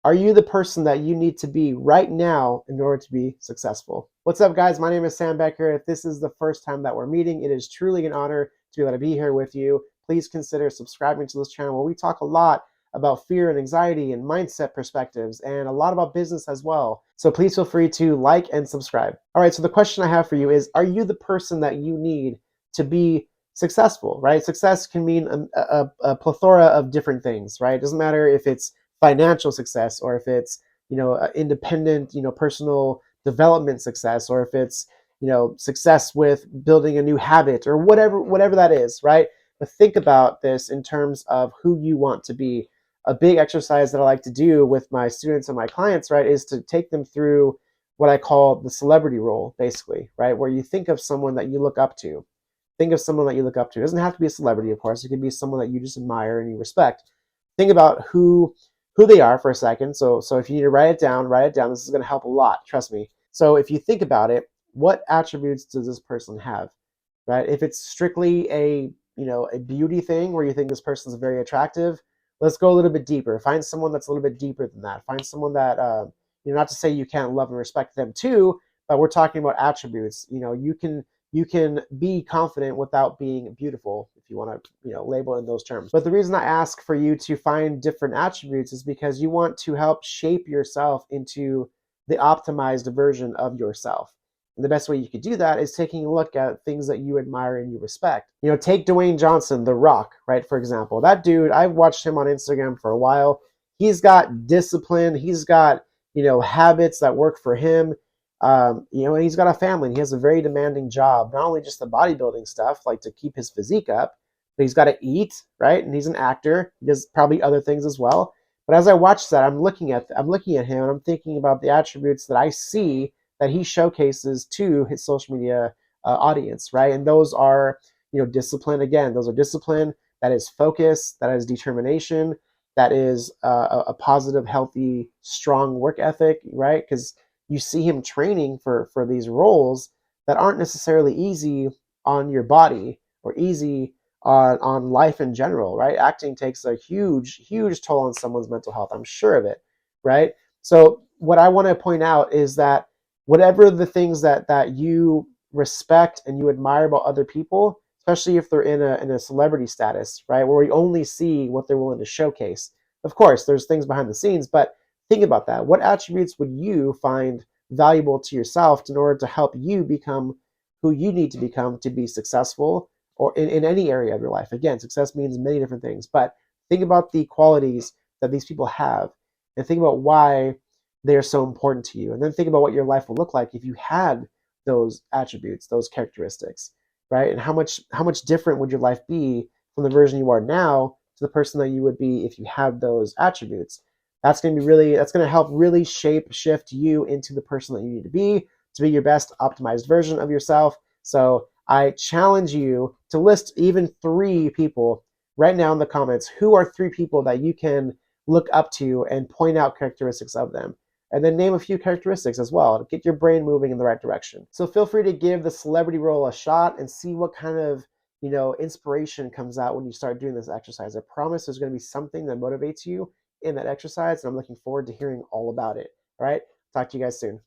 Are you the person that you need to be right now in order to be successful? What's up, guys? My name is Sam Becker. If this is the first time that we're meeting, it is truly an honor to be able to be here with you. Please consider subscribing to this channel where we talk a lot about fear and anxiety and mindset perspectives and a lot about business as well. So please feel free to like and subscribe. All right, so the question I have for you is, are you the person that you need to be successful, right? Success can mean a plethora of different things, right? It doesn't matter if it's financial success or if it's independent personal development success, or if it's success with building a new habit or whatever that is, right? But think about this in terms of who you want to be. A big exercise that I like to do with my students and my clients, right, is to take them through what I call the celebrity role, basically, right? Where you think of someone that you look up to. Think of someone that you look up to. It doesn't have to be a celebrity, of course. It could be someone that you just admire and you respect. Think about who they are for a second. So if you need to write it down, write it down. This is going to help a lot, trust me. So if you think about it, what attributes does this person have, right? If it's strictly a beauty thing where you think this person's very attractive, let's go a little bit deeper. Find someone that's a little bit deeper than that. Find someone that not to say you can't love and respect them too, but we're talking about attributes. You can be confident without being beautiful, if you want to label in those terms. But the reason I ask for you to find different attributes is because you want to help shape yourself into the optimized version of yourself. And the best way you could do that is taking a look at things that you admire and you respect. Take Dwayne Johnson, The Rock, right, for example. That dude, I've watched him on Instagram for a while. He's got discipline. He's got habits that work for him. And he's got a family and he has a very demanding job, not only just the bodybuilding stuff, like to keep his physique up, but he's got to eat, right? And he's an actor. He does probably other things as well. But as I watch that, I'm looking at him and I'm thinking about the attributes that I see that he showcases to his social media audience, right? And those are, discipline. Again, those are discipline. That is focus. That is determination. That is a positive, healthy, strong work ethic, right? Because you see him training for these roles that aren't necessarily easy on your body or easy on life in general, right? Acting takes a huge toll on someone's mental health. I'm sure of it, right? So what I want to point out is that whatever the things that you respect and you admire about other people, especially if they're in a celebrity status, right, where we only see what they're willing to showcase. Of course, there's things behind the scenes, but think about that. What attributes would you find valuable to yourself in order to help you become who you need to become to be successful, or in any area of your life? Again, success means many different things, but think about the qualities that these people have and think about why they are so important to you. And then think about what your life will look like if you had those attributes, those characteristics, right? And how much different would your life be from the version you are now to the person that you would be if you had those attributes? That's going to help really shift you into the person that you need to be your best optimized version of yourself. So I challenge you to list even 3 people right now in the comments. Who are 3 people that you can look up to and point out characteristics of them? And then name a few characteristics as well to get your brain moving in the right direction. So feel free to give the celebrity role a shot and see what kind of inspiration comes out when you start doing this exercise. I promise there's going to be something that motivates you in that exercise, and I'm looking forward to hearing all about it. All right, talk to you guys soon.